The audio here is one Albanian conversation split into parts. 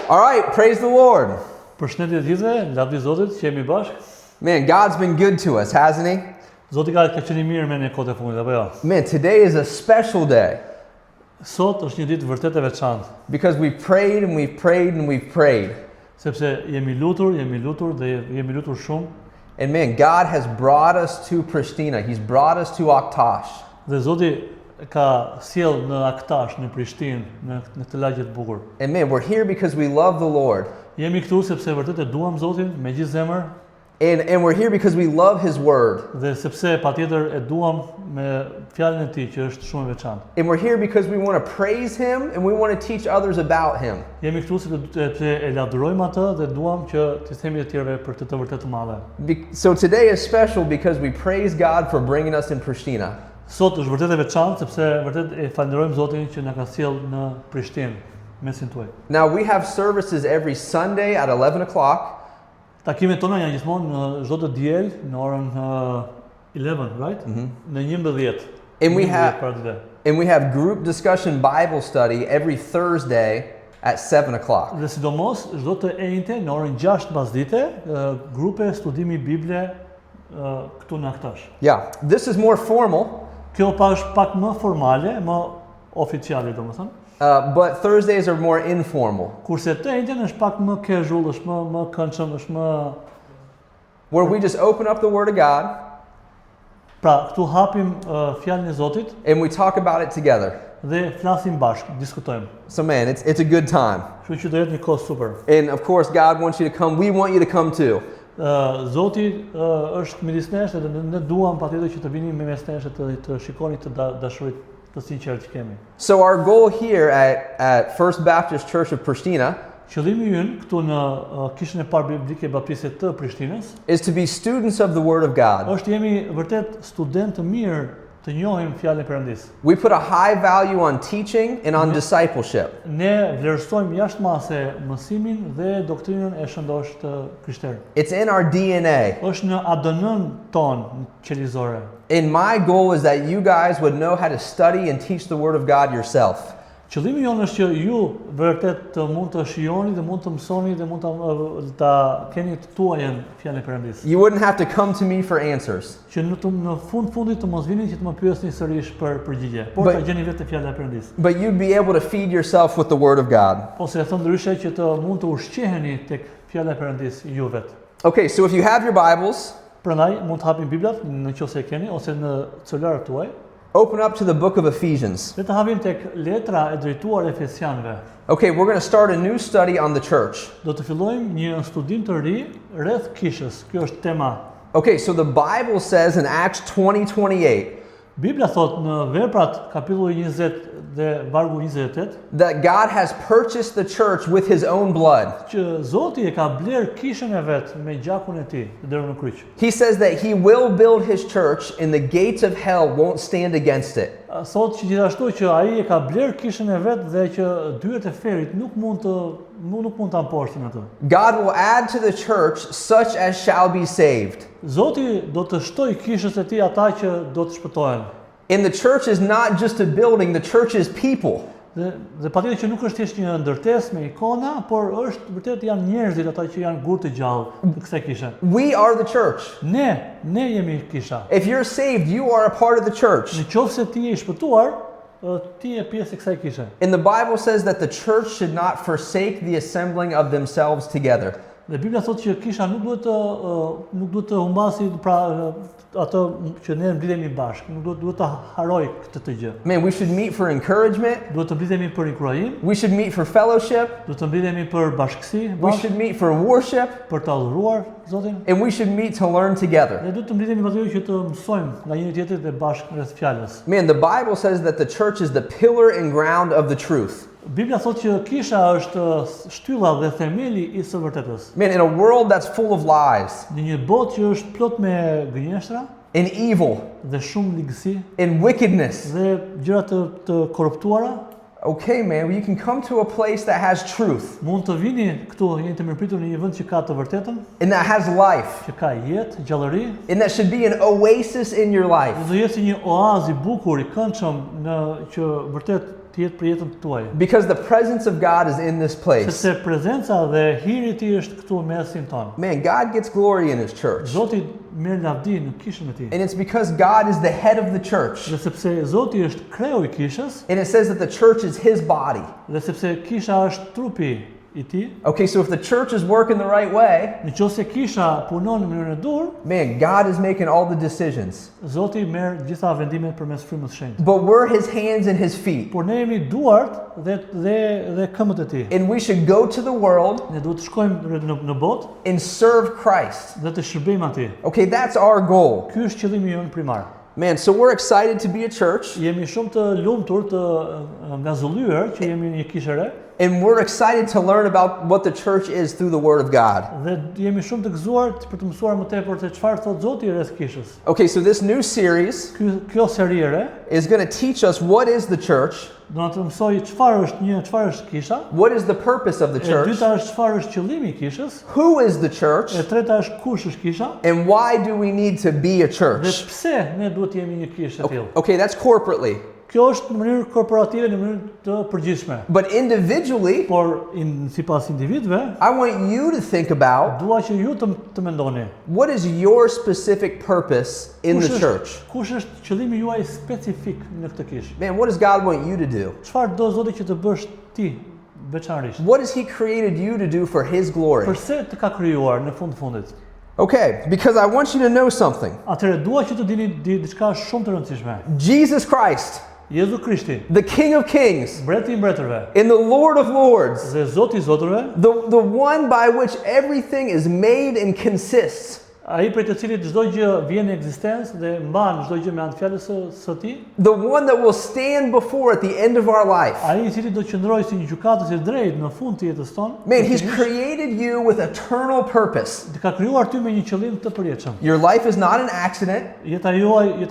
All right, praise the Lord. Përshëndetje të gjithëve, lavdi Zotit që jemi bashkë. Man, God's been good to us, hasn't he? Zoti ka qenë mirë me ne kohët e fundit, apo jo? Man, today is a special day Sot është një ditë vërtet e veçantë, because we've prayed and we've prayed and we've prayed. sepse jemi lutur dhe jemi lutur shumë. And man, God has brought us to Pristina. He's brought us to Aktash. Dhe Zoti ka sjell në Aktash, në Prishtinë, në këtë lagje të bukur. And man, we're here because we love the Lord. Jemi këtu sepse vërtet e duam Zotin me gjithë zemër And we're here because we love his word. dhe sepse patjetër e duam me fjalën e tij që është shumë e veçantë. And we're here because we want to praise him and we want to teach others about him. Jemi këtu sepse e lavdërojmë atë dhe duam që të themi të tjerëve për këtë të vërtetë të madhe. So today is special because we praise God for bringing us in Pristina. Sot është vërtet e veçantë sepse vërtet e falenderojmë Zotin që na ka sjell në Prishtinë, mesin tuaj. Now we have services every Sunday at 11 o'clock. Takimet tona janë gjithmonë në çdo të diel në orën 11, right? Në 11. And we 11 have para ditëve. and we have group discussion Bible study every Thursday at 7 o'clock. Dhe sidomos çdo të enjte në orën 6 pasdite, grupe studimi Bible këtu në Aktash. Yeah, this is more formal, Kjo është pak më formale, më oficiale domethënë. but Thursdays are more informal, Kurse të enjten është pak më casual, është më këndshëm, është më where we just open up the Word of God pra këtu hapim fjalën e Zotit and we talk about it together. dhe flasim bashkë, diskutojmë. So man, it's a good time. Kështu që do jetë një kohë super. And of course, God wants you to come. We want you to come too. Zoti është midis nesh dhe ne duam patjetër që të vini me mes nesh të shikoni të dashuritë të sinqertë që kemi. So our goal here at First Baptist Church of Pristina Qëllimi ynë këtu në kishën e parë biblike baptiste të Prishtinës is to be students of the Word of God. është jemi vërtet student të mirë të njohim fjalën e Perëndisë. We put a high value on teaching and on discipleship. Ne vlerësojmë jashtëmase mësimin dhe doktrinën e shëndosh të krishterë. It's in our DNA. Është në ADN-n ton qelizore. And my goal is that you guys would know how to study and teach the Word of God yourself. Qëllimi jonë është që ju vërtet të mund të shijoni dhe mund të mësoni dhe mund ta keni të tuajën fjalën e Perëndisë. You wouldn't have to come to me for answers. Që në fundit të mos vini që të më pyesni sërish për përgjigje, por ta gjeni vetë fjalën e Perëndisë. But you'd be able to feed yourself with the Word of God. Ose e thon ndryshe që të mund të ushqeheni tek fjala e Perëndisë ju vetë. Okay, so if you have your Bibles, Prandaj mund të hapim Biblat nëse e keni ose në celularët tuaj. open up to the book of Ephesians. Le të hapim tek letra e drejtuar Efesianëve. Okay, we're going to start a new study on the church. Do të fillojmë një studim të ri rreth kishës. Kjo është tema. Okay, so the Bible says in Acts 20:28 Bibla thot në Veprat kapitulli 20 dhe vargu 28 that God has purchased the church with his own blood. që Zoti e ka bler kishën e vet me gjakun e tij deri në kryq. He says that he will build his church and the gates of hell won't stand against it. Thot që gjithashtu që ai e ka bler kishën e vet dhe që dyert e ferit nuk mund ta mposhtin atë. God will add to the church such as shall be saved. Zoti do të shtoj kishës e tij ata që do të shpëtohen. And the church is not just a building, the church is people. Dhe patjetër që nuk është thjesht një ndërtesë me ikona, por është vërtet janë njerëzit ata që janë gur të gjallë të kësaj kishe. We are the church. Ne jemi kisha. If you're saved, you are a part of the church. Në qoftë se ti je i shpëtuar, ti je pjesë e kësaj kishe. And the Bible says that the church should not forsake the assembling of themselves together. Dhe Bibla thotë që kisha nuk duhet të humbasi pra ato që ne mblidhemi bashkë, nuk duhet të haroj këtë të gjë. Man, we should meet for encouragement. Duhet të mblidhemi për inkurajim, We should meet for fellowship. duhet të mblidhemi për bashkësi, We should meet for worship. për të adhuruar Zotin. And we should meet to learn together. Ne duhet të mblidhemi patjetër që të mësojmë nga njëri tjetri dhe bashkë rreth fjalës. Man, the Bible says that the church is the pillar and ground of the truth. Bibla thotë që kisha është shtylla dhe themeli i së vërtetës. Man, in a world that's full of lies Në një botë që është plot me gënjeshtra and evil dhe shumë ligësi and wickedness, dhe gjëra të korruptuara, okay, man, you can come to a place that has truth mund të vini këtu, jeni të mirëpritur në një vend që ka të vërtetën, and that has life që ka jetë, gjallëri, and that should be an oasis in your life. dhe do jetë si një oazë i bukur, i këndshëm që vërtet të jetë për jetën tuaj. Because the presence of God is in this place. Sepse prezenca dhe hiri i tij është këtu në mesin tonë. Man, God gets glory in his church. Zoti merr lavdi në kishën e tij. And it's because God is the head of the church. Dhe sepse Zoti është kreu i kishës, And it says that the church is his body. dhe sepse kisha është trupi i tij. Okay, so if the church is working the right way, Nëse kisha punon në mënyrën e dur, man, God is making all the decisions. Zoti merr gjitha vendimet përmes frymës së shenjtë. But we're his hands and his feet. Por ne jemi duart dhe këmbët e tij. And we should go to the world Ne duhet të shkojmë në botë and serve Christ. dhe të shërbejmë atij. Okay, that's our goal. Ky është qëllimi ynë primar. Man, so we're excited to be a church, Jemi shumë të lumtur, të ngazulluar që jemi një kishë e re and we're excited to learn about what the church is through the Word of God. dhe jemi shumë të gëzuar për të mësuar më tepër se çfarë thot Zoti rreth kishës. Okay, so this new series Kjo seri e re is going to teach us what is the church, do na të mësoj çfarë është kisha. what is the purpose of the E church, dyta është çfarë është qëllimi i kishës. who is the church, E treta është kush është kisha and why do we need to be a dhe church. pse ne duhet të jemi një kishë e tillë. Okay, that's corporately. Kjo është në mënyrë korporative, në mënyrë të përgjithshme. But individually, Por sipas individëve, I want you to think about dua që ju të mendoni. what is your specific purpose in the church. Kush është qëllimi juaj specifik në këtë kishë? Man, what does God want you to do? Çfarë do Zoti që të bësh ti veçanërisht? What has he created you to do for his glory? Përse të ka krijuar në fundit? Okay, because I want you to know something. Atëherë dua që të dini diçka shumë të rëndësishme. Jesus Christ, Jezu Krishti, the King of Kings mbreti i mbretërve and the Lord of Lords, dhe Zoti i zotërve, the one by which everything is made and consists, ai prej të cilit çdo gjë vjen në ekzistencë dhe mban çdo gjë me anë të fjalës së tij, the one that will stand before at the end of our life. ai i cili do qëndrojë si një gjykatës i drejtë në fund të jetës tonë. Man, he's created you with eternal purpose. Të ka krijuar ty me një qëllim të përjetshëm. Your life is not an accident. Jeta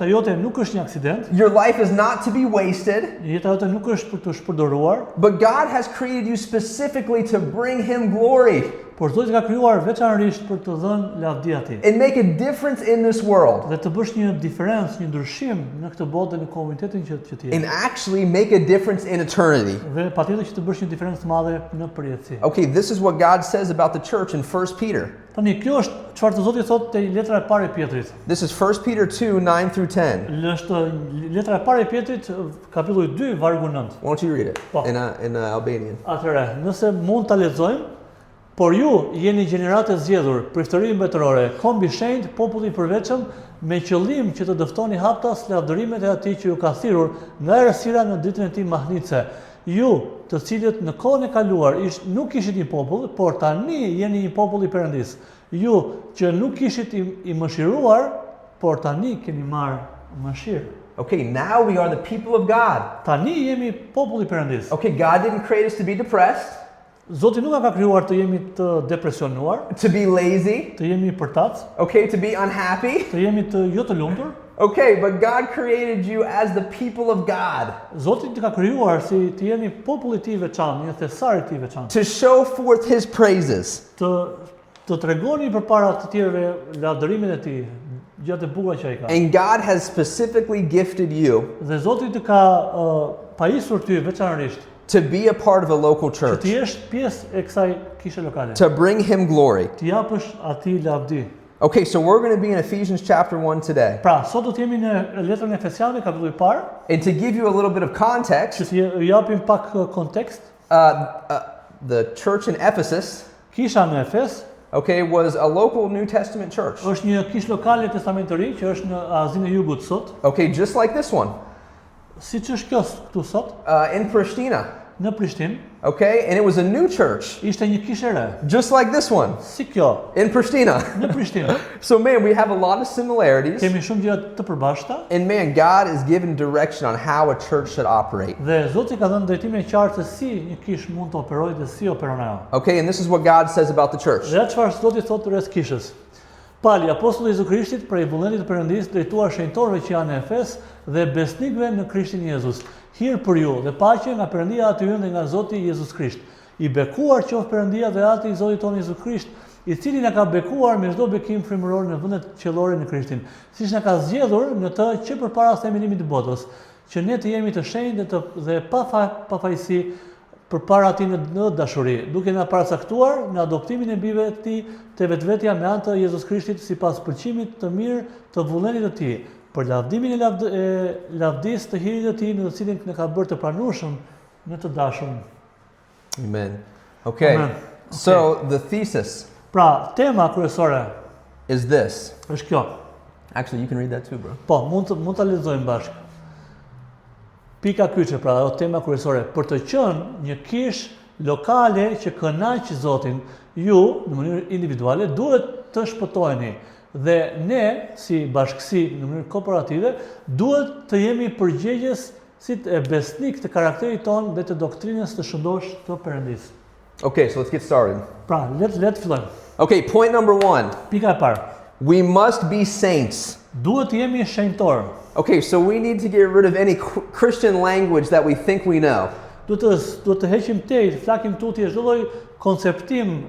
jote nuk është një aksident, Your life is not to be wasted. jeta jote nuk është për të shpërdoruar, But God has created you specifically to bring him glory por Zoti ka krijuar veçanërisht për të dhënë lavdi atij. and make a difference in this world Dhe të bësh një diferencë, një ndryshim në këtë botë dhe në komunitetin që ti and je. actually make a difference in eternity. Dhe patjetër që të bësh një diferencë të madhe në përjetësi. Okay, this is what God says about the church in 1 Peter. Tani kjo është çfarë të Zoti thotë te letra e parë e Pjetrit. This is 1 Peter 2, 9 through 10. Është letra e parë e Pjetrit, kapitulli 2, vargu 9. Why don't you read it Po. in Albanian? Atëherë, nëse mund ta lexojmë, por ju jeni gjeneratë e zgjedhur, priftëri mbretërore, kombi i shenjtë, popull i përvetshëm, me qëllim që të dëftoni haptas lavdërimet e atij që ju ka thirrur nga errësira në ditën e tij mahnitse. Ju, të cilët në kohën e kaluar nuk ishit një popull, por tani jeni një popull i Perëndis. Ju që nuk ishit i mëshiruar, por tani keni marrë mëshirë. Okay, now we are the people of God. Tani jemi popull i Perëndis. Okay, God didn't create us to be depressed, Zoti nuk na ka krijuar të jemi të depresionuar, to be lazy, të jemi përtac, okay, to be unhappy. të jemi jo të lumtur. Okay, but God created you as the people of God Zoti të ka krijuar si të jeni populli i tij veçantë, një thesar i tij veçantë, to show forth his praises. të tregoni përpara të tjerëve lavdërimet e tij, gjatë e bukura që ai ka. And God has specifically gifted you Dhe Zoti të ka pajisur ty veçanërisht to be a part of a local që church, të jesh pjesë e kësaj kishe lokale. to bring him glory. Të japësh atij lavdi. Okay, so we're going to be in Ephesians chapter 1 today. Pra, sot do të jemi në letrën e Efesianëve, kapitulli i parë, And to give you a little bit of që context, të japim pak kontekst. the church in Ephesus, Kisha në Efes okay, was a local New Testament church. është një kishë lokale e Testamentit të Ri që është në Azinë e Jugut sot, Okay, just like this one, siç është kjo këtu sot in Pristina. në Prishtinë, Okay, and it was a new church, ishte një kishë e re, just like this one si kjo in Pristina. në Prishtinë. So, man, we have a lot of similarities. Kemi shumë gjëra të përbashkëta And man, God is giving direction on how a church should operate. dhe Zoti ka dhënë drejtime të qarta se si një kishë mund të operojë dhe si operon ajo. Okay, and this is what God says about the church. Dhe çfarë Zoti thotë rreth kishës. Pali apostulli i Jezu Krishtit prej vullnetit të Perëndis drejtuar shenjtorëve që janë në Efes dhe besnikëve në Krishtin Jezus. Hir për ju dhe paqe nga Perëndia aty hyn dhe nga Zoti Jezus Krisht. I bekuar qoftë Perëndia dhe Ati i Zotit tonë Jezu Krisht, i cili na ka bekuar me çdo bekim frymëror në vendet qellore në Krishtin, siç na ka zgjedhur në të që përpara themelimit të botës, që ne të jemi të shenjtë dhe pa fajsi përpara Tij në dashuri, duke na paracaktuar në adoptimin e bijve të Tij te vetvetja me anë të Jezus Krishtit sipas pëlqimit të mirë të vullnetit të Tij, për lavdimin e lavdisë të hirit të Tij, në të cilin ne ka bërë të pranueshëm në të dashur. Amen. Okay. Amen. So the thesis Pra, tema kryesore is this. është kjo. Actually, you can read that too, bro. Po, mund ta lexojmë bashkë. Pika kyçe, pra, ajo tema kryesore, për të qenë një kishë lokale që kënaq Zotin, ju në mënyrë individuale duhet të shpëtoheni dhe ne si bashkësi në mënyrë korporative duhet të jemi përgjegjës si e besnik të karakterit ton dhe të doktrinës të shëndosh të Perëndisë. Okay, so let's get started. Pra, le të fillojmë. Okay, point number 1. Pika e parë. We must be saints. Duhet të jemi shenjtor. Okay, so we need to get rid of any Christian language that we think we know. Duhet të heqim tej, flakim tutje çdo lloj konceptim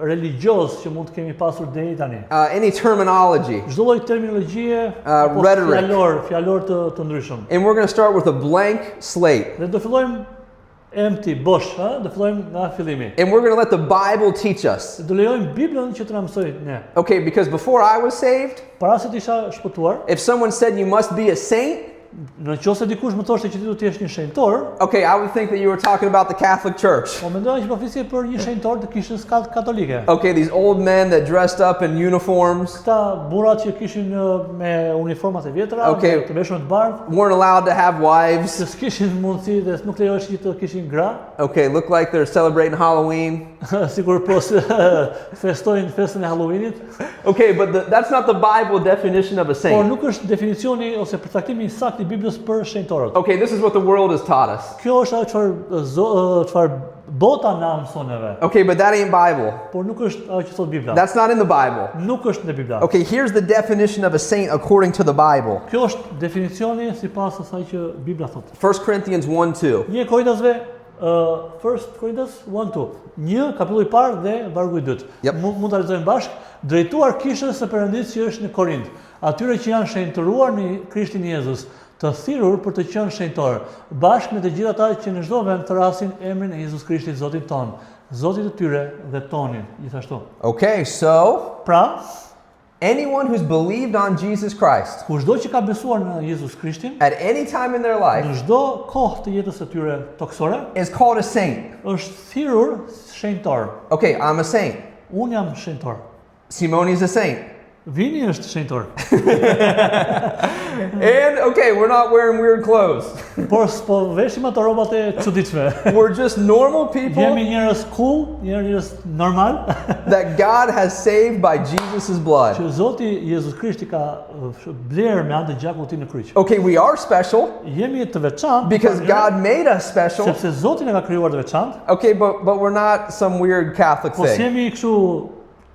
religjioz që mund të kemi pasur deri tani. Any terminology. Çdo lloj terminologjie apo Rhetoric. fjalor të ndryshëm. And we're going to start with a blank slate. Ne do fillojmë empty, bosh, do fillojmë nga fillimi. And we're going to let the Bible teach us. Do lejojmë Biblën që të na mësojë ne. Okay, because before I was saved, Para se të isha shpëtuar, if someone said you must be a saint, nëse dikush më thoshte që ti do të jesh një shenjtor, okay, I would think that you were talking about the Catholic Church. po mendoja që po flisje për një shenjtor të kishës katolike. Okay, these old men that dressed up in uniforms Këta burrat që kishin me uniformat e vjetra, Okay. të veshur të bardhë, weren't allowed to have wives. që s'kishin mundësi dhe nuk lejoheshin që të kishin gra, Okay, look like they're celebrating Halloween. sigur po festojnë festën e Halloweenit, Okay, but that's not the Bible definition of a por saint. nuk është definicioni ose përcaktimi i saktë i Biblës për shenjtorët. Okay, this is what the world has taught us. Kjo është ajo çfarë bota na mëson neve, Okay, but that ain't Bible. por nuk është ajo që thot Bibla. That's not in the Bible. Nuk është në Bibla. Okay, here's the definition of a saint according to the Bible. Kjo është definicioni sipas asaj që Bibla thot. 1 Corinthians 1:2. 1 Korintasve 1 Korintas 1:2. 1 kapitulli i parë dhe vargu i dytë. Yep. Mund ta lexojmë bashkë, drejtuar kishës së Perëndisë që është në Korint, atyre që janë shenjtëruar në Krishtin Jezus, të thirrur për të qenë shenjtor, bashkë me të gjithë ata që në çdo vend të rasin emrin e Jezus Krishtit Zotit ton, Zotit të tyre dhe tonin, gjithashtu. Okay, so Pra, anyone who's believed on Jesus Christ kushdo që ka besuar në Jezus Krishtin, at any time in their life në çdo kohë të jetës së tyre toksore, is called a saint. është thirrur shenjtor. Okay, I'm a saint. Unë jam shenjtor. Simoni's a saint. Vini është shenjtor. And okay, we're not wearing weird clothes. Por s'po veshim ato rrobat e çuditshme. We're just normal people Jemi njerëz cool, njerëz normal, that God has saved by Jesus' blood. që Zoti Jezus Krishti ka blerë me anë të gjakut të tij në kryq. Okay, we are special Jemi të veçantë because God made us special. sepse Zoti na ka krijuar të veçantë, Okay, but we're not some weird Catholic po thing. s'jemi kështu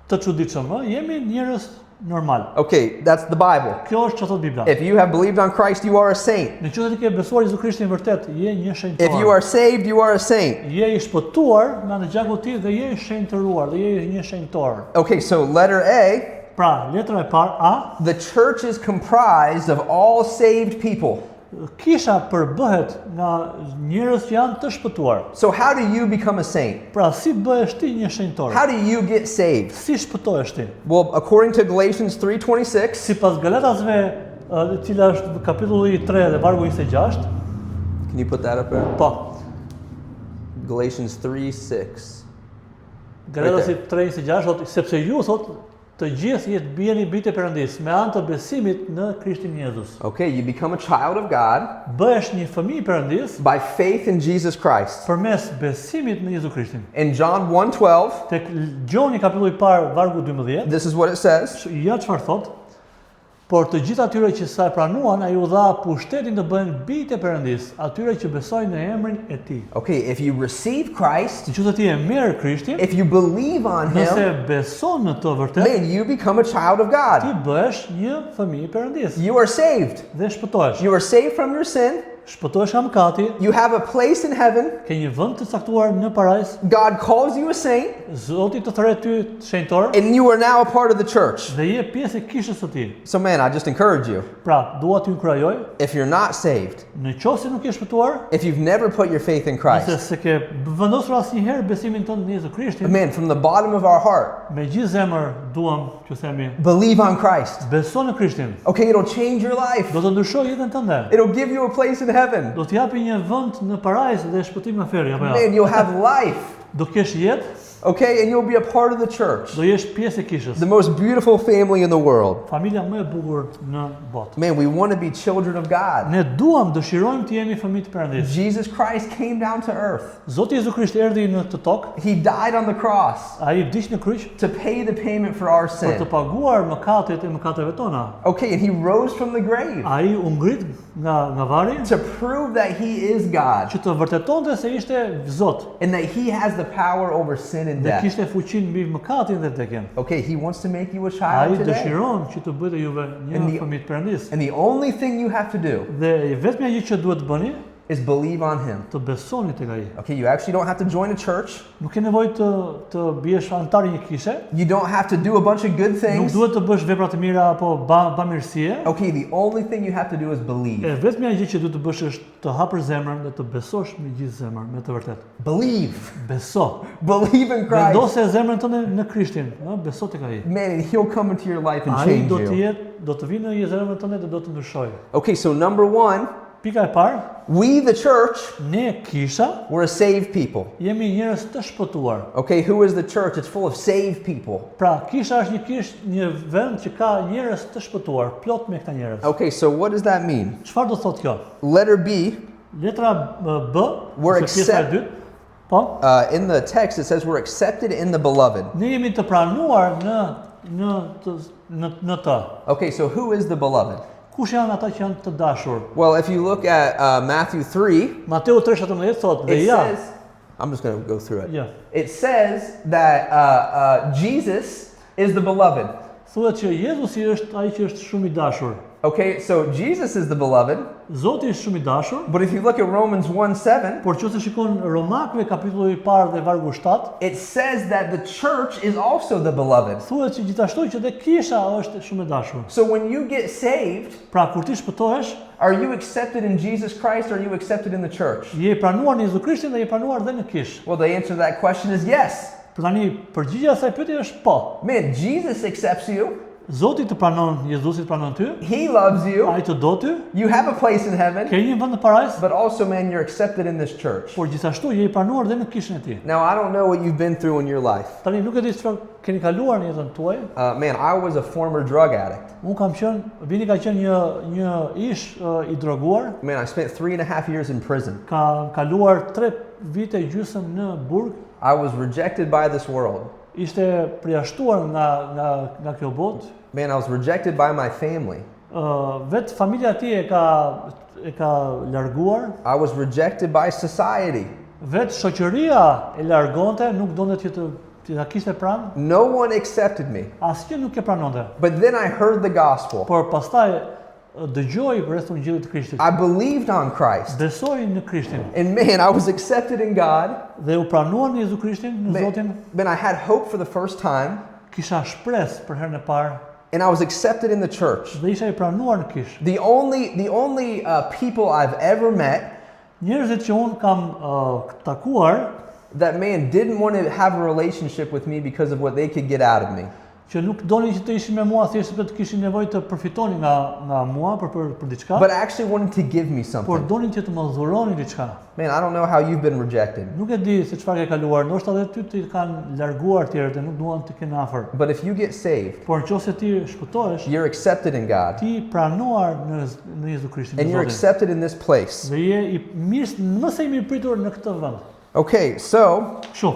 të çuditshëm, jemi njerëz normal. Okay, that's the Bible. Kjo është çfarë thot Bibla. If you have believed on Christ, you are a saint. Në qoftë se ke besuar Jezus Krishtin vërtet, je një shenjtor. If you are saved, you are a saint. Je i shpëtuar me anë të gjakut të tij dhe je i shenjtëruar, dhe je një shenjtor. Okay, so letter A, Pra, letra e parë A, the church is comprised of all saved people. kisha përbëhet nga njerëz që janë të shpëtuar. So how do you become a saint? Pra, si bëhesh ti një shenjtor? How do you get saved? Si shpëtohesh ti? Well, according to Galatians 3:26, Sipas Galatasve, e cila është kapitulli 3 dhe vargu 26, can you put that up there? po, Galatians 3:6. Galatasi 3:26 thotë sepse ju thot të gjithë jetë bijeni bijtë e Perëndisë me anë të besimit në Krishtin Jezus. Okay, you become a child of God Bëhesh një fëmijë i Perëndisë by faith in Jesus Christ. përmes besimit në Jezu Krishtin. In John 1:12, Tek Gjoni kapitulli i parë vargu 12, this is what it says. ja çfarë thot? Por të gjithë atyre që sa e pranuan, ai u dha pushtetin të bëhen bijtë e Perëndisë, atyre që besojnë në emrin e Tij. Okay, if you receive Christ, Nëse ti e merr Krishtin, if you believe on Him, nëse beson në të vërtet, man, you become a child of ti God. bëhesh një fëmijë i Perëndisë You are saved. dhe shpëtohesh. You are saved from your sin, shpëtohesh nga mëkati, you have a place in heaven, ke një vend të caktuar në parajs, God calls you a saint, Zoti të thret ty shenjtor and you are now a part of the church. dhe je pjesë e kishës së tij. So man, I just encourage you, Pra, dua t'ju inkurajoj, if you're not saved, në qoftë se nuk je shpëtuar, if you've never put your faith in nëse Christ, se ke vendosur asnjëherë besimin tënd në Jezu Krishtin, man, from the bottom of our heart, me gjithë zemër duam t'ju themi, believe on Christ. beso në Krishtin. Okay, it'll change your life. Do të ndryshojë jetën tënde. It'll give you a place in heaven. Do t'japi një vend në parajs dhe shpëtim nga ferri apo jo. Man, you'll have life. Do kesh jetë, Okay, and you'll be a part of the church. do jesh pjesë e kishës. The most beautiful family in the world. Familja më e bukur në botë. Man, we want to be children of God. Ne duam, dëshirojmë të jemi fëmijë të Perëndisë. Jesus Christ came down to earth. Zoti Jezu Krisht erdhi në këtë tokë, He died on the cross ai vdiq në kryq to pay the payment for our për të sin. paguar mëkatet e mëkateve tona. Okay, and he rose from the grave Ai u ngrit nga vari to prove that he is God që të vërtetonte se ishte Zot and that he has the power over sin and dhe death. kishte fuqinë mbi mëkatin dhe vdekjen. Okay, he wants to make you a Ai child today. dëshiron që të bëjë juve një And the- fëmijë të Perëndisë. And the only thing you have to do Dhe vetmja gjë që duhet të bëni, is believe on him. të besoni tek ai. Okay, you actually don't have to join a church. Nuk ke nevojë të biesh antar i një kishe, You don't have to do a bunch of good nuk things. duhet të bësh vepra të mira apo bamirësie. Okay, the only thing you have to do is believe. E vetmja gjë që duhet të bësh është të hapësh zemrën dhe të besosh me gjithë zemrën, me të vërtetë. Believe. Beso. Believe in Christ. Vendose zemrën tënde në Krishtin, ëh, beso tek ai. Man, and he'll come into your life and Ai change do të you. jetë, do të vinë në zemrën tënde dhe do të ndryshojë. Okay, so number one, Pika e parë, we the church, ne kisha we're a saved people. jemi njerëz të shpëtuar. Okay, who is the church? It's full of saved people. Pra, kisha është një vend që ka njerëz të shpëtuar, plot me këta njerëz. Okay, so what does that mean? Çfarë do thotë kjo? Letter B, Letra B, We're ose pjesa e accept- dytë, po, in the text it says we're accepted in the beloved. ne jemi të pranuar në të. Okay, so who is the beloved? Kush janë ata që janë të dashur? Well, if you look at Matthew 3, Mateu 3:17 thotë, dhe it ja, says, I'm just going to go through it. ja, It says that Jesus is the beloved. thuhet që Jezusi është ai që është shumë i dashur. Okay, so Jesus is the beloved, Zoti është shumë i dashur, but if you look at Romans 1:7, por nëse shikon Romakëve kapitulli i parë dhe vargu 7, it says that the church is also the beloved. thuhet që gjithashtu që dhe kisha është shumë e dashur. So when you get saved, Pra kur ti shpëtohesh, are you accepted in Jesus Christ or are you accepted in the church? je i pranuar në Jezu Krishtin dhe je i pranuar dhe në kish. Well, the answer to that question is yes. Për tani, përgjigjja e asaj pyetje është po. Man, Jesus accepts you. Zoti të pranon, Jezusi të pranon ty, He loves you. ai të do ty, You have a place in heaven, ke një vend në parajs, but also, man, you're accepted in this church. por gjithashtu je i pranuar dhe në kishën e tij. Now, I don't know what you've been through in your life. Tani nuk e di çfarë keni kaluar në jetën tuaj. Man, I was a former drug addict. Unë kam qenë, Vini ka qenë një ish i droguar, Man, I spent 3.5 years in prison. ka kaluar 3 vite gjysmë në burg, I was rejected by this world. ishte përjashtuar nga kjo botë. Man, I was rejected by my family. Vetë familja e tij e ka larguar, I was rejected by society. vetë shoqëria e largonte, nuk donte që ta kishte pranë, No one accepted me. asgjë nuk e pranonte. But then I heard the gospel. Por pastaj dëgjoi për rreth Ungjillit të Krishtit. I believed on Christ. Besoi në Krishtin And man, I was accepted in God. dhe u pranuar në Jezu Krishtin, në Zotin. Man, I had hope for the first time. Kisha shpresë për herën e parë And I was accepted in the church. dhe isha i pranuar në kish. The only people I've ever met Njerëzit që unë kam takuar, that man didn't want to have a relationship with me because of what they could get out of me. që nuk donin që të ishin me mua thjesht sepse të kishin nevojë të përfitonin nga mua për diçka, But actually wanted to give me por something. donin që të më dhuronin diçka. Man, I don't know how you've been rejected. Nuk e di se çfarë ke kaluar, ndoshta edhe ty të kanë larguar tjerët dhe nuk duan të kenë afër. But if you get saved, Por nëse ti shpëtohesh, you're accepted in God. ti pranuar në Jezu Krishtin, And në you're Zotin. accepted in this place. Dhe je i mirë, më së i mirëpritur në këtë vend. Okay, so Kështu.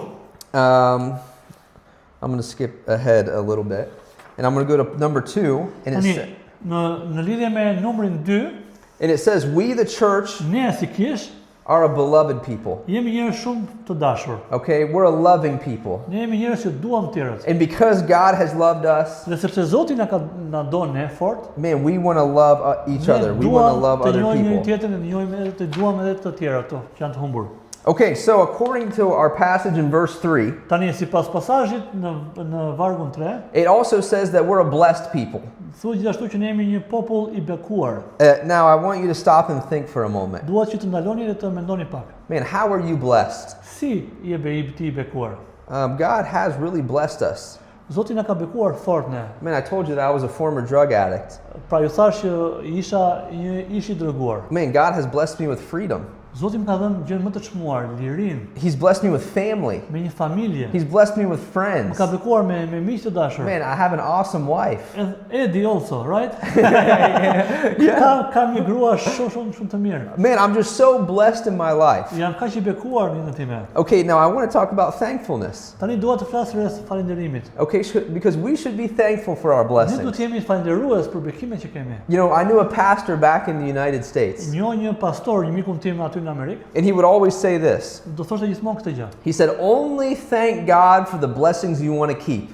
I'm going to skip ahead a little bit. And I'm going to go to number 2. And Tani, it, në lidhje me numrin 2, and it says, we the church, ne si kish are a beloved people. Jemi njerëz shumë të dashur. Okay, we're a loving people. Ne jemi njerëz që duam të tjerët. And because God has loved us, Dhe sepse Zoti na don ne fort, man, we want to love each other. We want to love të other njohim njëri people. tjetrin, të njohim edhe të duam edhe të tjerë ato që janë të humbur. Okay, so according to our passage in verse 3, Tani sipas pasazhit në vargun 3, it also says that we're a blessed people. thuhet gjithashtu që ne jemi një popull i bekuar. Now, I want you to stop and think for a moment. Duat që të ndaloni dhe të mendoni pak. Man, how are you blessed? Si je ti i bekuar? God has really blessed us. Zoti na ka bekuar fort ne. Man, I told you that I was a former drug addict. Pra ju thash që ish i dërguar. Man, God has blessed me with freedom. Zoti më ka dhënë gjën më të çmuar, lirinë, He's blessed me with family. me një familje. He's blessed me with Më friends. ka bekuar me miq të dashur. Man, I have an awesome wife. And Eddie also, right? Kam një grua shumë të mirë. Man, I'm just so blessed in my life. Jam kaq i bekuar në jetën time. Okay, now I want to talk about thankfulness. Tani dua të flas rreth falënderimit. Okay, because we should be thankful for our Ne duhet blessings. të jemi falënderues për bekimet që kemi. You know, I knew a pastor back in the United States, Njoh një pastor, një mikun tim aty në Amerikë, and he would always say this. do thoshte gjithmonë këtë gjë. He said, only thank God for the blessings you want to keep.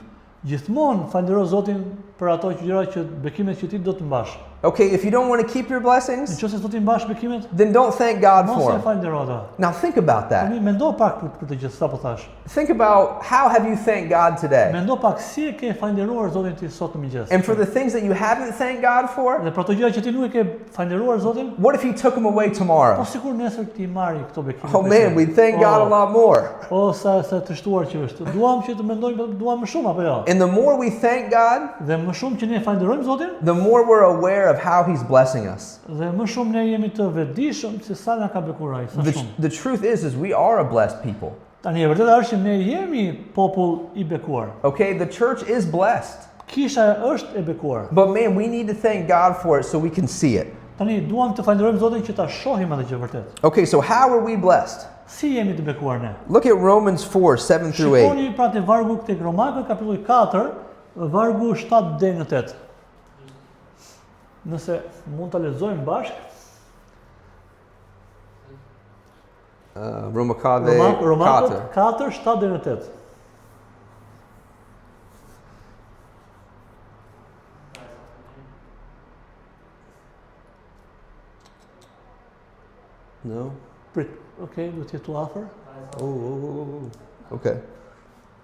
Gjithmonë falëndero Zotin për ato gjëra që bekimet që ti do të mbash. Okay, if you don't want to keep your blessings, Nëse do ti mbash bekimet, then don't thank God mos for e them. falëndero ata. Now think about that. Tani mendo pak për të gjë sapo thash. Think about how have you thanked God today? Mendo pak si e ke falënderuar Zotin ti sot në mëngjes. And for the things that you haven't thanked God for, Dhe për ato gjëra që ti nuk e ke falënderuar Zotin, what if He took them away po tomorrow? sikur nesër ti marri këto bekime. Oh man, we thank God a lot more. O sa të shtuar që është. Duam që të mendojmë, duam më shumë apo jo? And the more we thank God, Dhe më shumë që ne falënderojmë Zotin, the more we're aware of how He's blessing us. dhe më shumë ne jemi të vetëdijshëm se sa na ka bekuar ai, sa shumë. The truth is we are a blessed people. Tani e vërtetë është që ne jemi popull i bekuar. Okay, the church is blessed. Kisha është e bekuar. But man, we need to thank God for it so we can see it. Tani duam të falënderojmë Zotin që ta shohim atë gjë vërtet. Okay, so how are we blessed? Si jemi të bekuar ne? Look at Romans 4, 7 through 8. Shikoni pra te vargu tek Romakët kapitulli 4, vargu 7 deri në 8. Nëse mund ta lexojmë bashkë. Romakave Romakët 4. 4, 7 deri në 8. No? Prit, okay, do të jetë tu afër. Okay.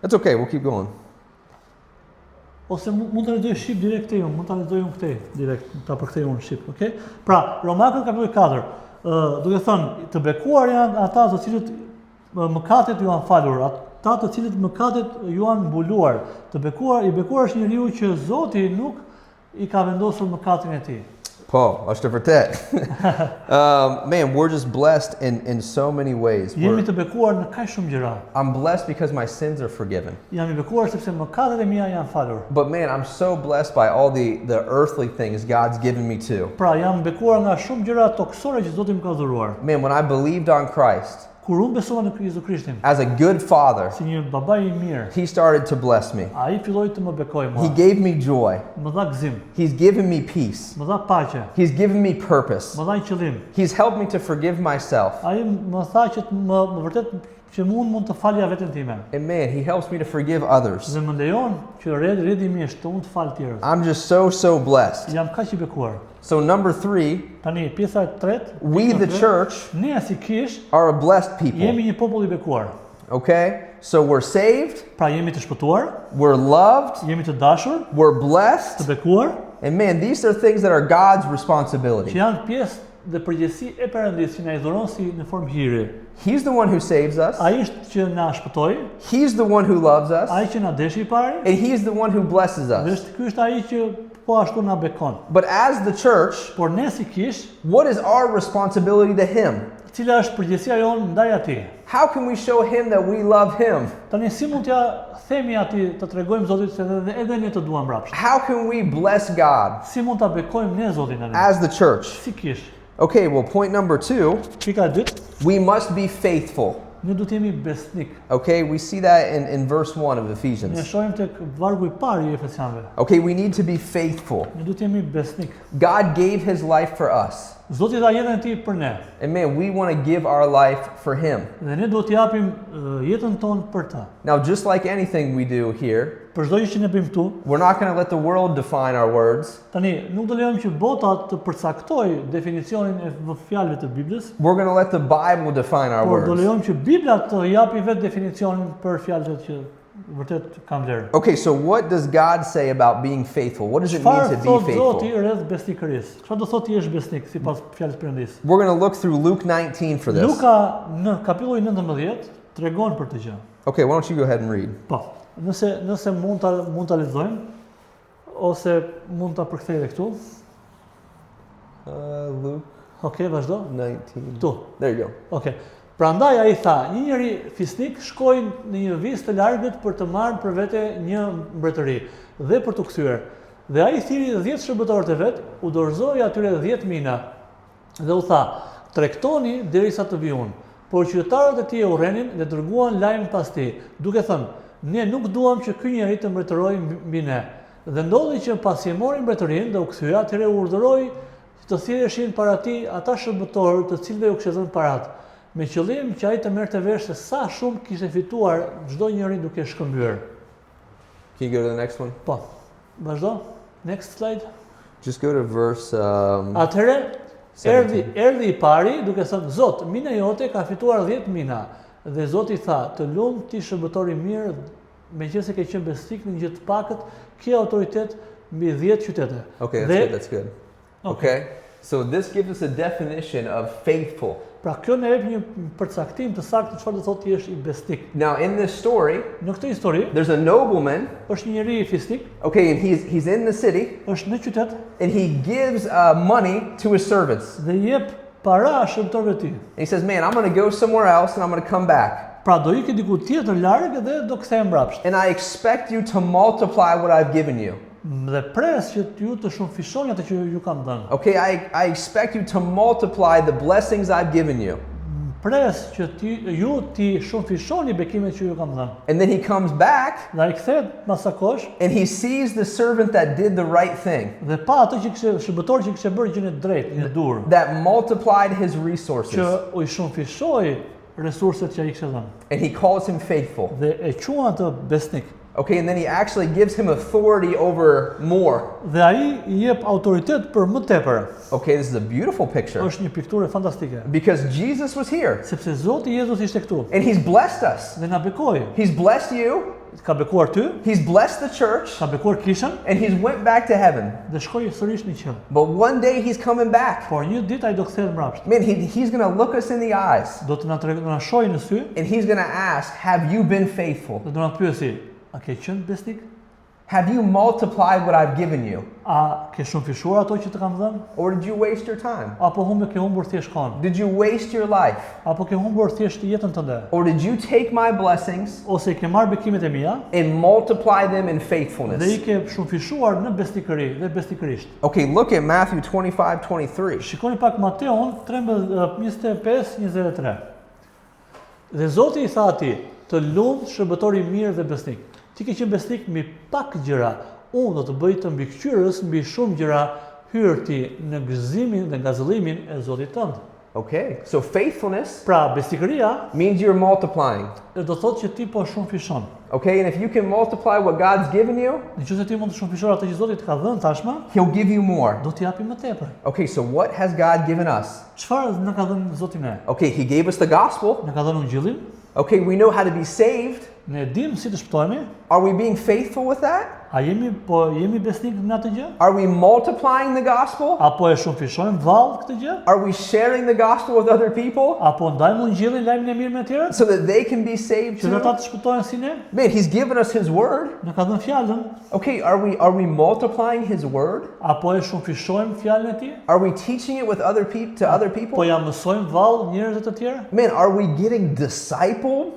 That's okay, we'll keep going. Ose mund ta lexoj shqip direkt te unë, mund ta lexoj unë këtej direkt, ta përkthej unë shqip, okay? Pra, Romakët kapitulli 4, duke thënë, të bekuar janë ata të cilët mëkatet ju janë falur, ata të cilët mëkatet ju janë mbuluar. Të bekuar, i bekuar është njeriu që Zoti nuk i ka vendosur mëkatin e tij. Po, është e vërtet. Man, we're just blessed in so many ways. Jemi të bekuar në kaq shumë gjëra. I'm blessed because my sins are forgiven. Jam i bekuar sepse mëkatet e mia janë falur. But man, I'm so blessed by all the earthly things God's given me too. Pra, jam bekuar nga shumë gjëra toksore që Zoti më ka dhuruar. Man, when I believed on Christ, Kur unë besova në Jezu Krishtin, as a good father, si një baba i mirë, He started to bless me. ai filloi të më bekojë He mua. gave me joy. Më dha gëzim, He's given me peace. më dha paqe, He's given me purpose. më dha një qëllim. He's helped me to forgive myself. Ai më tha që më vërtet që mund të falja veten time. And man, He helps me to forgive others. Dhe më lejon që redimisht të unë të fal tjerët. I'm just so blessed. Jam kaq i bekuar. So number 3, Tani pjesa e tretë, we the church ne si kish are a blessed people. jemi një popull i bekuar. Okay? So we're saved, Pra jemi të shpëtuar, we're loved, jemi të dashur, we're të blessed, bekuar, and man, these are things that are God's që responsibility. janë pjesë dhe përgjegjësi e Perëndisë që na i dhuron si në formë hiri. He's the one who saves us. Ai është që na shpëtoi, He's the one who loves us, ai që na deshi i pari, and He's the one who blesses dhe us. ky është ai që po ashtu na bekon. But as the church, Por ne si kish, what is our responsibility to Him? cila është përgjegjësia jonë ndaj atij? How can we show Him that we love Him? Tani si mund t'ja themi atij, të tregojmë Zotit se edhe ne të duam mbrapsht? How can we bless God Si mund ta bekojmë ne Zotin tani? as the church? Si kish? Okay, well, point number 2, Pika e dytë, we must be faithful. ne duhet jemi besnik. Okay, we see that in verse 1 of Ne Ephesians. shohim tek vargu I parë I Efesianëve. Okay, we need to be faithful. Ne duhet jemi besnik. God gave His life for us. Zoti dha jetën e tij për ne. And man, we want to give our life for him. Dhe ne duhet t'japim jetën tonë për ta. Now, just like anything we do here, Për çdo gjë që ne bëjmë këtu, we're not going to let the world define our words. tani nuk do lejojmë që bota të përcaktojë definicionin e fjalëve të Biblës, We're going to let the Bible define our por do words. lejojmë që Bibla të japi vetë definicionin për fjalët që vërtet kanë vlerë. Okay, so what does God say about being faithful? What does it mean Çfarë to be thot Zoti faithful? rreth besnikërisë? Çfarë do thotë ti jesh besnik sipas fjalës Perëndis? We're going to look through Luke 19 for this. Luka në kapitulli 19 tregon për të gjë. Okay, why don't you go ahead and read? Po. Nëse mund ta lexojmë ose mund ta përkthejë këtu. Luke Okej, vazhdo. 19. Këtu. There you go. Okej. Prandaj ai tha, një njeri fisnik shkoi në një vizë të largët për të marrë për vete një mbretëri dhe për t'u kthyer. Dhe ai thiri 10 shërbëtorët e vet, u dorëzoi atyre 10 mina dhe u tha, tregtoni derisa të vi unë. Por qytetarët e tij e urrenin dhe dërguan lajm pas tij, duke thënë, ne nuk duam që ky njeri të mbretërojë mbi ne. Dhe ndodhi që pasi e mori mbretërinë dhe u kthye, atëherë urdhëroi të thirreshin para tij ata shërbëtorë të cilëve u kishte dhënë paratë, me qëllim që ai të merrte vesh se sa shumë kishte fituar çdo njeri duke shkëmbyer. Can you go to the next one? Po. Vazhdo. Next slide. Just go to verse Atëherë 17. erdhi i pari duke thënë, Zot, mina jote ka fituar 10 mina. Dhe Zoti tha, të lumt ti shërbëtor i mirë, meqense ke qenë besnik në gjë të pakët, ke autoritet mbi 10 qytete. Okay, that's good. Okay. So this gives us a definition of faithful. Pra kjo na jep një përcaktim të saktë çfarë do thotë ti jesh i besnik. Now, in this story, Në këtë histori there's a nobleman, është një njeri fisnik, okay, and he's in the city, është në qytet and he gives money to his servants. dhe i jep para shërbëtorëve të tij. And he says, man, I'm going to go somewhere else and I'm going to come back. Pra do ikë diku tjetër larg dhe do kthehem mbrapsht. And I expect you to multiply what I've given you. Dhe pres që ju të shumëfishoni atë që ju kam dhënë. Okay, I expect you to multiply the blessings I've given you. Pres që ju ti shumëfishoni bekimet që ju kam dhënë. And then he comes back Dhe ai kthehet pas sa kohësh and he sees the servant that did the right thing, dhe pa atë që kishte shërbëtor që kishte bërë gjën e drejtë, një dur, that multiplied his që resources. u i shumëfishoi resurset që ai kishte dhënë. And he calls him faithful. Dhe e quan atë besnik. Okay, and then he actually gives him authority over more. Dhe ai i jep autoritet për më tepër. Okay, this is a beautiful picture Është një pikturë fantastike. because Jesus was here Sepse Zoti Jezus ishte këtu and he's blessed us. dhe na bekoi. He's blessed you, Ka bekuar ty, he's blessed the church, ka bekuar kishën and he's went back to heaven. dhe shkoi sërish në qell. But one day he's coming back. Por një ditë ai do kthehet mbrapsht. Man, he's going to look us in the eyes Do të na shojë në sy and he's going to ask, have you been faithful? dhe do na pyesi, a ke qenë besnik? Have you multiplied what I've given you? A ke shumëfishuar ato që të kam dhënë? Or did you waste your time? Apo ke humbur thjesht kohën? Did you waste your life? Apo ke humbur thjesht jetën tënde? Or did you take my blessings Ose ke marrë bekimet e mia and multiply them in dhe i faithfulness? ke shumëfishuar në besnikëri dhe besnikërisht? Okay, look at Matthew 25:23. Shikoni pak Mateun 25:23. Dhe Zoti i tha atij, të lumt shërbëtor i mirë dhe besnik. Ti ke qenë besnik mbi pak gjëra, unë do të bëj të mbikëqyrës mbi shumë gjëra, hyr ti në gëzimin dhe ngazëllimin e Zotit tënd. Okay, so faithfulness Pra, besnikëria means you're multiplying. do thotë që ti po shumëfishon. Okay, and if you can multiply what God's given you, Nëse ti mund të shumëfishosh atë që Zoti të ka dhënë tashmë, He'll give you more. do t'i japi më tepër. Okay, so what has God given us? Çfarë na ka dhënë Zoti ne? Okay, He gave us the gospel. Na ka dhënë ungjillin, Okay, we know how to be saved. ne dim si të shpëtohemi. Are we being faithful with that? A jemi besnik në atë gjë? Are we multiplying the gospel? Apo e shumëfishojmë vallë këtë gjë? Are we sharing the gospel with other people Apo ndajmë ungjillin, lajmin e mirë me të tjerë? so that they can be saved Që ata too? të shpëtohen si ne? Man, He's given us His word. Na ka dhënë fjalën, Okay, are we multiplying His word? apo e shumëfishojmë fjalën e tij? Are we teaching it with other other Po people? ja mësojmë vallë njerëz të tjerë? Man, are we getting discipled?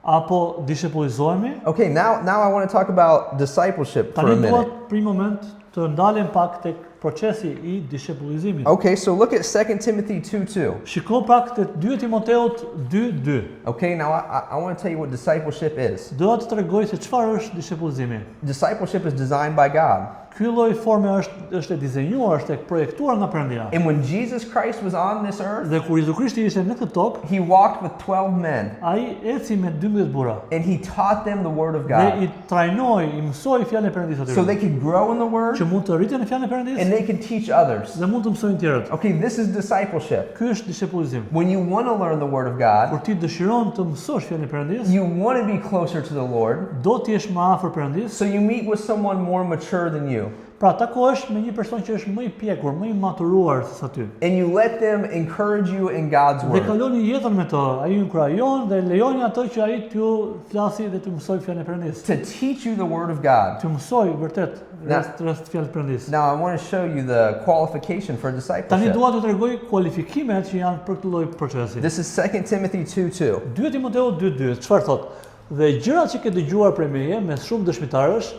Apo dishepullizohemi? Okay, now I want to talk about discipleship for a Tani minute. duhet për një moment të ndalem pak tek procesi i dishepullizimit. Okay, so look at 2 Timothy 2:2. Shiko pak te 2 Timoteut 2:2. Okay, now I want to tell you what discipleship is. Do të tregoj se çfarë është dishepullizimi. Discipleship is designed by God. Ky lloj forme është e dizenjuar, është e projektuar nga Perëndia. And when Jesus Christ was on this earth, Dhe kur Jezu Krishti ishte në këtë tokë, he walked with 12 men ai eci me 12 burra. and he taught them the word of Dhe God i trajnoi, i mësoi fjalën e Perëndisë so they atyre. could grow in the word Që mund të rriten në fjalën e and Perëndisë they could teach others. dhe mund të mësojnë tjerët. Okay, this is discipleship. Ky është dishepullizim. When you want to learn the word of God, Kur ti dëshiron të mësosh fjalën e Perëndisë, you want to be closer to the Lord, do të jesh më afër Perëndisë. so you meet with someone more mature than you. Pra takohesh me një person që është më i pjekur, më i maturuar se sa ty. And you let them encourage you in God's Dhe word. kaloni jetën me to, ai ju inkurajon dhe lejoni ato që ai t'ju flasi dhe t'ju mësoj fjalën e Perëndisë. To teach you the word of God. T'ju mësoj vërtet Na- rreth fjalës së Perëndisë. Now I want to show you the qualification for Tani discipleship. dua t'ju tregoj kualifikimet që janë për këtë lloj procesi. This is 2 Timothy 2:2. 2 Timoteu 2:2, çfarë thot? Dhe gjërat që ke dëgjuar prej meje me shumë dëshmitarësh,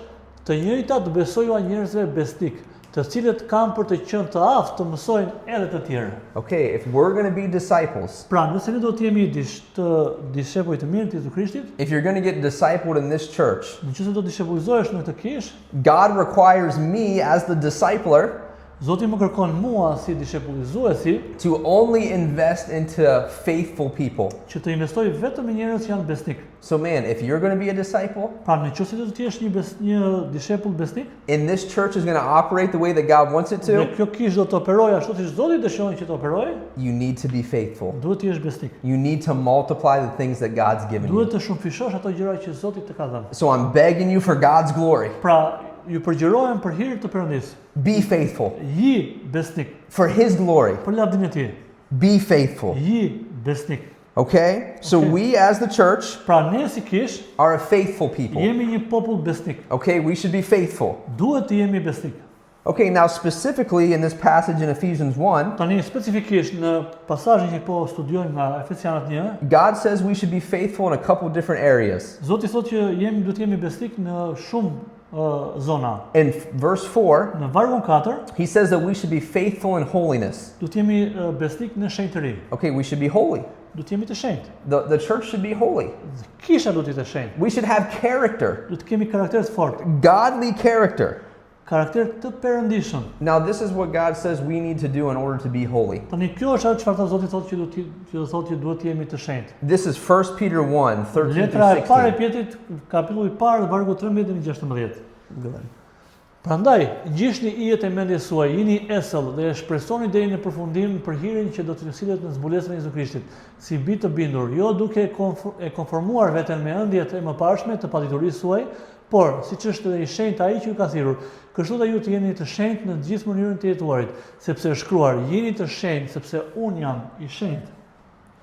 të njëjtat besojua njerëzve besnik, të cilët kanë për të qenë të aftë të mësojnë edhe të tjerë. Okay, if we're going to be disciples, Pra, nëse ne do të jemi dishepujt të mirë të Jezu Krishtit, if you're going to get discipled in this church, nëse do të dishepujzohesh në këtë kishë, God requires me as the discipler Zoti më kërkon mua si dishepullizuesi to only invest into faithful people. që të investoj vetëm në njerëz që janë besnik. So man, if you're going to be a disciple, Pra, nëse do të jesh një dishepull besnik, and this church is going to operate the way that God wants it dhe to, kjo kishë do të operojë ashtu siç Zoti dëshiron që të operojë, you need to be faithful. duhet të jesh besnik. You need to multiply the things that God's given Duhet you. të shumëfishosh ato gjëra që Zoti të ka dhënë. So I'm begging you for God's glory. Pra, ju përgjërohem për hir të Perëndisë. Be faithful. Ji besnik For His glory. për lavdin e Tij. Be faithful. Ji besnik. Okay? So Okay. we as the church Pra, ne si kishë are a faithful people. jemi një popull besnik. Okay? We should be faithful. Duhet të jemi besnik. Okay, now specifically in this passage in Ephesians 1, Tani specifikisht në pasazhin që po studiojmë nga Efesianët 1, God says we should be faithful in a couple different areas. Zoti thotë që duhet jemi besnik në shumë zona. In verse 4, Në vargun 4, He says that we should be faithful in holiness. duhet jemi besnik në shenjtëri. Okay, we should be holy. Duhet jemi të shenjtë. The church should be holy. Kisha duhet të shenjtë. We should have character, Duhet të kemi karakter të fortë, godly character. karakter të perëndishëm. Now, this is what God says we need to do in order to be holy. Tani kjo është ajo çfarë Zoti thotë që thotë që duhet të jemi të shenjtë. This is 1 Peter 1, 13 Letra e through parë e 16. Pjetrit, kapitulli i parë, vargu 13 dhe 16. Prandaj, ngjishni ijet e mendjes suaj, jini esëll dhe e shpresoni deri në përfundim për hirin që do të sillet në zbulesën e Jezu Krishtit, si bi të bindur, jo duke e konformuar veten me ëndjet e mëparshme të paditurisë suaj, por siç është edhe i shenjtë ai që ju ka thirrur, kështu dhe ju të jeni të shenjtë në gjithë mënyrën të jetuarit, sepse është shkruar, jeni të shenjtë sepse unë jam i shenjtë.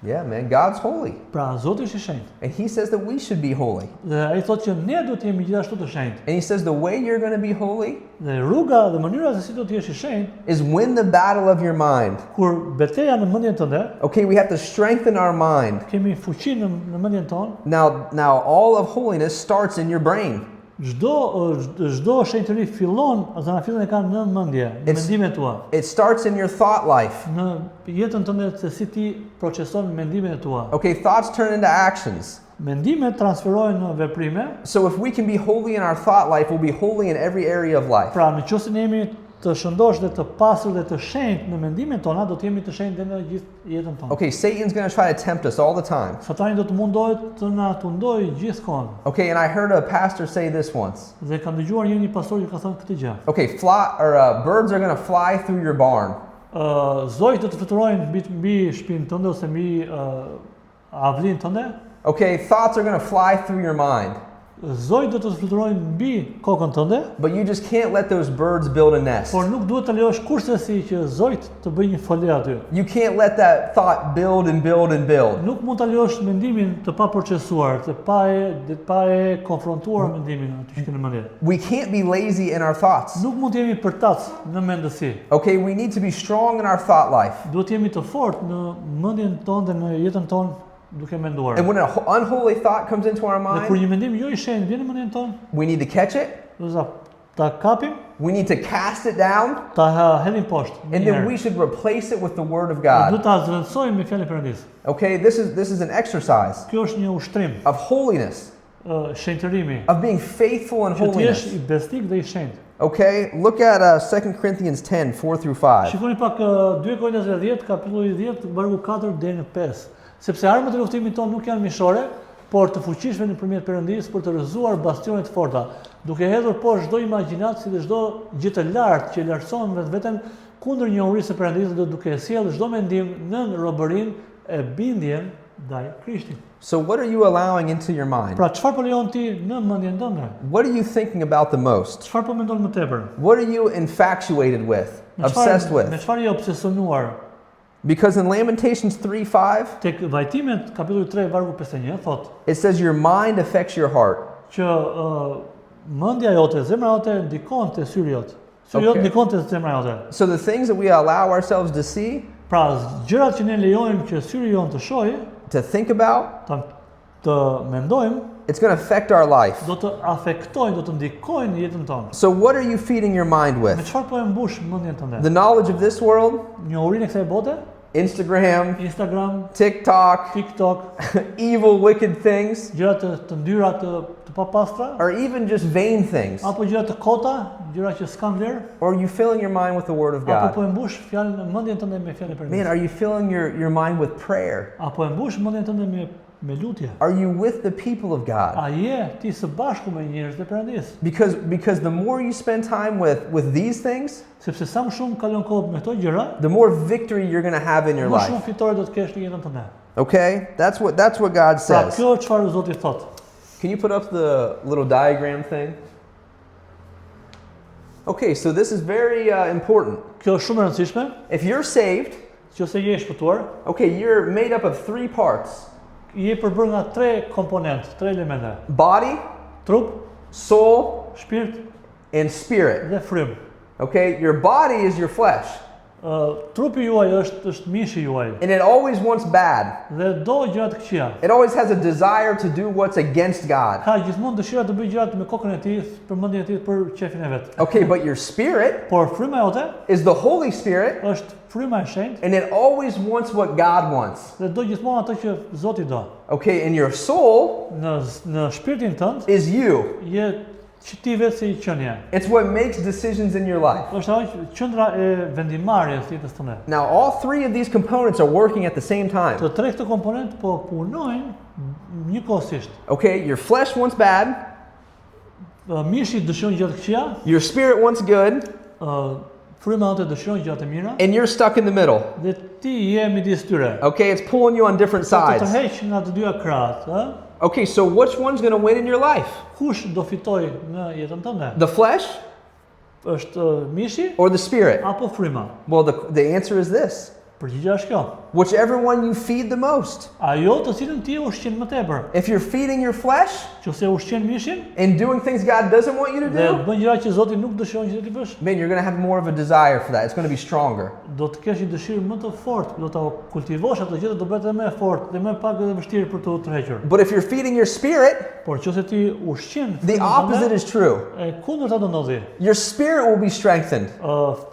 Yeah, man, God's holy. Pra, Zoti është i shenjtë. And He says that we should be holy. Dhe ai thotë që ne duhet të jemi gjithashtu të shenjtë. And He says the way you're going to be holy Dhe rruga dhe mënyra se si do të jesh i shenjtë, is win the battle of your mind. kur betejë në mendjen tënde, Okay, we have to strengthen our mind. kemi fuqi në mendjen tonë. Now all of holiness starts in your brain. Çdo shenjtëri fillon, zanafillën e ka në mendje, në It's- mendimet tua, It starts in your thought life. në jetën tënde se si ti proceson mendimet e tua. Okay, thoughts turn into actions. Mendimet transferohen në veprime. So if we can be holy in our thought life, we'll be holy in every area of life. Pra, nëse ne jemi të shëndosh dhe të pasur dhe të shenjtë në mendimet tona, do të jemi të shenjtë në gjithë jetën tonë. Okay, Satan's going to try to tempt us all the time. Satani do të mundohet të na tundojë gjithkohë. Okay, and I heard a pastor say this once. Dhe kam dëgjuar një pastor që ka thënë këtë gjë. Okay, birds are going to fly through your barn. Zojt do të fluturojnë mbi shtëpinë tënde ose mbi avlinë tënde. Okay, thoughts are going to fly through your mind. Zojt do të fluturojnë mbi kokën tënde, But you just can't let those birds build a nest. por nuk duhet të lejosh kurrësi që zojt të bëjnë një folë aty. You can't let that thought build and build and build. Nuk mund ta lejosh mendimin të paprocesuar, të pa e konfrontuar mendimin aty që në mendje. We can't be lazy in our thoughts. Nuk mund të jemi përtac në mendësi. Okay, we need to be strong in our thought life. Duhet të jemi të fortë në mendjen tonë dhe në jetën tonë duke menduar. And when an unholy thought comes into our Dhe kur mind, një mendim jo i shenjtë vjen në mendjen tonë, we need to catch it, do ta kapim, we need to cast it down, ta hedhim poshtë. and një then herë. we should replace it with the Word of Duhet God. ta zvendësojmë me fjalën e Perëndisë. Okay, this is an exercise Kjo është një ushtrim, of holiness, shenjtërimi, of being faithful in që të jesh holiness. i besnik dhe i shenjtë. Okay, look at 2 Corinthians 10, 4 through 5. Shikoni pak 2 Korintasve 10, kapitulli 10, vargu 4 deri në 5. Sepse armët e luftimit tonë nuk janë mishore, por të fuqishme nëpërmjet Perëndisë për të rrëzuar bastionet të forta, duke hedhur poshtë çdo imagjinatë dhe çdo gjë të lartë që lartëson vetveten kundër njohurisë së Perëndisë dhe duke sjellë çdo mendim nën robërinë e bindjen ndaj Krishtit. So what are you allowing into your mind? Pra çfarë po lejon ti në mendjen tënde? What are you thinking about the most? Çfarë po mendon më tepër? What are you infatuated with, obsessed Me with? çfarë je obsesionuar? Because in Lamentations 3:5, Tek Vajtimet kapitulli 3 vargu 51 thot it says your mind affects your heart. që mendja jote, zemra jote ndikon te syri jot. Syri jot Okay. ndikon te zemra jote. So the things that we allow ourselves to see, Pra gjërat që ne lejojmë që syri jon të shohë, to think about, të mendojmë, it's going to affect our life. do të afektojnë, do të ndikojnë jetën tonë. So what are you feeding your mind Me with? çfarë po e mbush mendjen tënde? The knowledge of this world, Njohurinë e kësaj bote, Instagram, Instagram, TikTok, TikTok, evil, wicked things, gjëra të ndyra të papastra, or even just vain things? apo gjëra të kota, gjëra që s'kan vlerë, Or are you filling your mind with the Word of apo po God? e mbush fjalën mendjen tënde me fjalën e Man, Perëndisë, are you filling your mind with prayer? apo e mbush mendjen tënde me lutje. Are you with the people of God? A je ti së bashku me njerëzit e Perëndisë? Because the more you spend time with these things, Sepse sa më shumë kalon kohë me këto gjëra, the more victory you're going to have in your më shumë life. fitore do të kesh në jetën tënde. Okay? That's what God Pra says. kjo çfarë Zoti thot. Can you put up the little diagram thing? Okay, so this is very important. Kjo është shumë e rëndësishme. If you're saved, Nëse je i shpëtuar, okay, you're made up of 3 parts: je përbërë nga 3 komponentë, 3 elemente: body, trup, soul, shpirt and spirit. dhe frym. Okay? Your body is your flesh, Trupi juaj është mishi juaj and it always wants bad. dhe do gjëra të këqija. It always has a desire to do what's against God. Ka gjithmonë dëshira të bëjë gjërat me kokën e tij, për mendjen e tij, për qefin e vet. Okay, but your spirit Por fryma jote is the Holy Spirit, është fryma e shenjtë and it always wants what God wants. dhe do gjithmonë ato që Zoti do. Okay, and your soul Në shpirtin tënd is you. je që ti vetë si qenie. It's what makes decisions in your life. Është ajo qendra e vendimarrjes së jetës tënde. Now, all 3 of these components are working at the same time. Të 3 këto komponent po punojnë njëkohësisht. Okay, your flesh wants bad, Mishi dëshiron gjëra të këqija, your spirit wants good, fryma jote dëshiron gjëra të mira and you're stuck in the middle. dhe ti je midis tyre. Okay, it's pulling you on different Të sides. tërheq nga të dyja krahët, ë? Okay, so which one's going to win in your life? Kush do fitoj në jetën tënde? The flesh Është mishi or the spirit? apo fryma? Well, the answer is this. Përgjigjja është kjo. Whichever one you feed the most. Ajo të cilën ti ushqen më tepër. If you're feeding your flesh Nëse ushqen mishin and doing things God doesn't want you to dhe do, bën gjëra që Zoti nuk dëshiron që ti bësh, man, you're going to have more of a desire for that. It's going to be stronger. do të kesh një dëshirë më të fortë, do ta kultivosh ato gjë, do bëhet edhe më e fortë dhe më pak edhe vështirë për të tërhequr. But if you're feeding your spirit, Por nëse ti ushqen the opposite is true. e kundërta do ndodhi. Your spirit will be strengthened.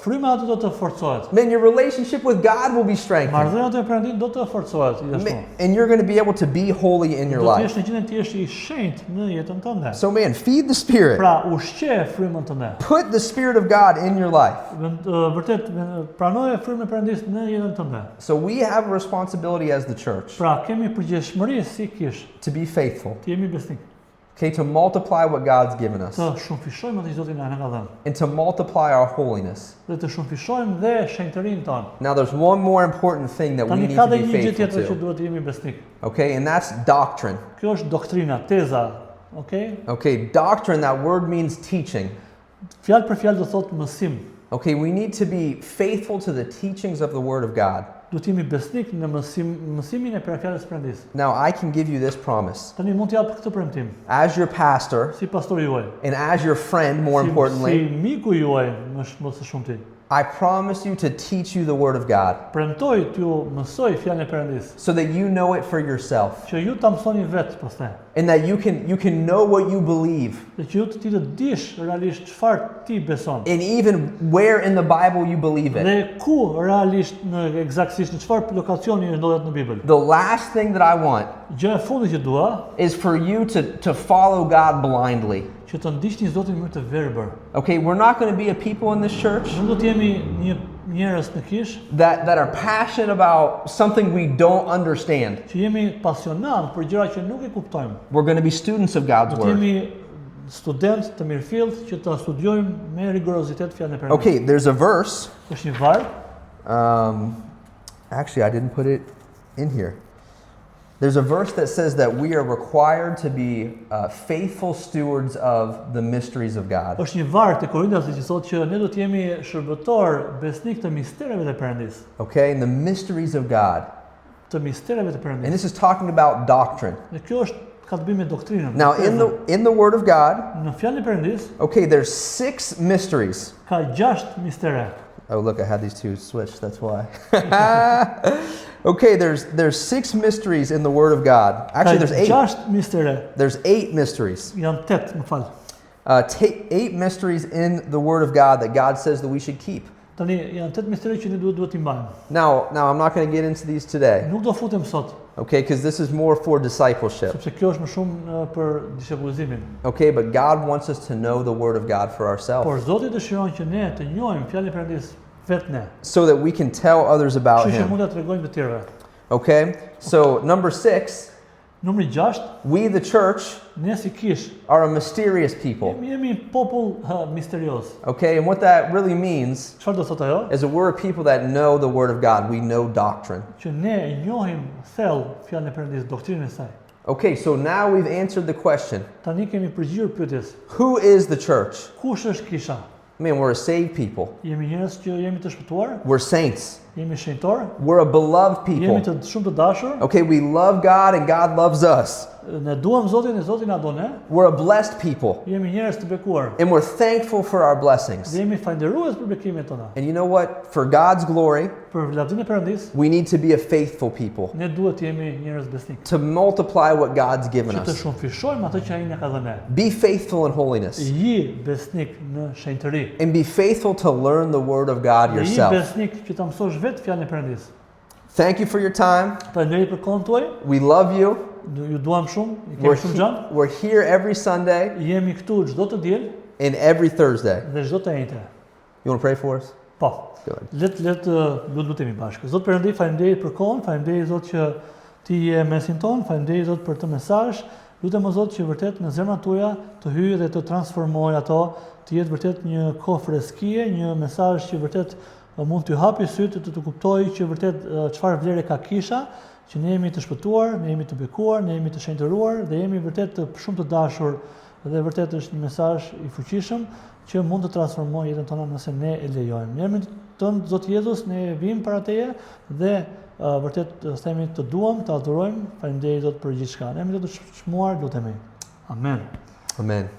Fryma atë do të forcohet. Man, your relationship with God will be strengthened. Marrëdhënia te Perëndin do të forcohet gjithashtu. And you're going to be able to be holy in your Do të life. jesh në gjendje të jesh i shenjtë në jetën tënde. So, man, feed the spirit. Pra ushqe frymën tënde. Put the spirit of God in your life. Vërtet pranoje frymën e Perëndisë në jetën tënde. So we have a responsibility as the church Pra kemi përgjegjësinë si kish, to be faithful. të jemi besnik. Okay, to multiply what God's given us Të shumëfishojmë atë që Zoti na ka dhënë and to multiply our holiness. dhe të shumëfishojmë dhe shenjtërinë tonë. Now, there's one more important thing that we Tani need ka to dhe be një gjë faithful tjetër që to. duhet të jemi besnik. Okay, and that's doctrine. Kjo është doktrina, teza, okay? Okay, doctrine, that word means teaching. Fjalë për fjalë do thotë mësim. Okay, we need to be faithful to the teachings of the Word of God. Duhet të jemi besnik në mësimin e fjalës së Perëndisë. Now, I can give you this promise. Tani mund të jap këtë premtim, As your pastor si pastori juaj, and as your friend, more si importantly, miku juaj më së shumti. I promise you to teach you the Word of God Premtoj t'ju mësoj fjalën e Perëndisë, so that you know it for yourself që ju ta mësoni vetë pastaj. and that you can know what you believe Dhe që ju ti të dish realisht çfarë ti beson. and even where in the Bible you believe it. Dhe ku realisht në eksaktësisht në çfarë lokacioni ndodhet në Bibël. The last thing that I want Gjë e fundit që dua is for you to follow God blindly. që që të ndiqni Zotin më të verbër. Okay, we're not going to be a people in this church Nuk do të jemi një njerëz në kish that are passionate about something we don't understand. që jemi pasionant për gjëra që nuk i kuptojmë. We're going to be students of God's Do të word. jemi student të mirëfillt që të studiojmë me rigorozitet fjalën e Perëndimit. Okay, there's a verse. Është një varg. Actually, I didn't put it in here. There's a verse that says that we are required to be faithful stewards of the mysteries of God. Është një varg te Korintasit që thotë që ne do të jemi shërbëtor besnik të mistereve të Perëndis, Okay, and the mysteries of God. të mistereve të And Perëndis. this is talking about doctrine. Dhe kjo është ka të bëjë me doktrinën. Now, in the Word of God, Në fjalën e Perëndis okay, there's 6 mysteries. ka 6 mistere. Oh, look, I had these two switched. That's why. Okay, there's 6 mysteries in the Word of God. Actually, there's 8. 6 mistere. There's 8 mysteries. Janë 8, më fal. 8 mysteries in the Word of God that God says that we should keep. Tani janë 8 mistere që ne duhet t'i mbajmë. Now, I'm not going to get into these today, Nuk do futem sot, okay, because this is more for discipleship. sepse kjo është më shumë për dishepullizimin. Okay, but God wants us to know the Word of God for ourselves Por Zoti dëshiron që ne të njohim fjalën e Perëndis vetë ne, so that we can tell others about kështu që Him. mund ta tregojmë të tjerëve. Okay, so number 6, Numri 6, we the church ne si kish are a mysterious people. jemi popull misterios. Okay, and what that really means Çfarë do thotë ajo? is that we're a people that know the Word of God. We know doctrine. Që ne e njohim thellë fjalën e Perëndis, doktrinën e saj. Okay, so now we've answered the question. Tani kemi përgjigjur pyetjes. Who is the church? Kush është kisha? Man, we're a saved people. Jemi njerëz që jemi të shpëtuar, We're saints. jemi shenjtor, We're a beloved jemi people. të shumë të dashur, Okay, we love God and God loves us. ne duam Zotin e Zoti na do ne, We're a blessed people. jemi njerëz të bekuar. And we're thankful for our blessings. Dhe jemi falënderues për bekimet tona. And you know what? For God's glory, Për lavdinë e Perëndis, we need to be a faithful people ne duhet të jemi njerëz besnik. to multiply what God's given Që të us. shumëfishojmë atë që ai na ka dhënë. Be faithful in holiness Ji besnik në shenjtëri. and be faithful to learn the Word of God Ji yourself. besnik që ta mësosh vetë fjalën e Perëndis. Thank you for your time. Faleminderit për kohën tuaj. We love you. Ju duam shumë, i We're, kemi shumë gjan. we're here every Sunday Jemi këtu çdo të diel and every Thursday. dhe çdo të njëjtë. You want to pray for us? Po. Good. Lutemi bashkë. Zot Perëndi, faleminderit për kohën, faleminderit Zot që ti je mesin ton, faleminderit Zot për të mesazh. Lutem o Zot që vërtet në zemrat tuaja të hyjë dhe të transformojë ato, të jetë vërtet një kohë freskie, një mesazh që vërtet mund t'ju hapi sytë të kuptojë që vërtet çfarë vlere ka kisha, që ne jemi të shpëtuar, ne jemi të bekuar, ne jemi të shenjtëruar dhe jemi vërtet shumë të dashur dhe vërtet është një mesazh i fuqishëm që mund të transformojë jetën tonë nëse ne e lejojmë. Në emrin tënd Zot Jezus ne vim para teje dhe vërtet themi të duam, të adhurojmë, faleminderit Zot për gjithçka. Ne jemi të çmuar, lutemi. Amen. Amen.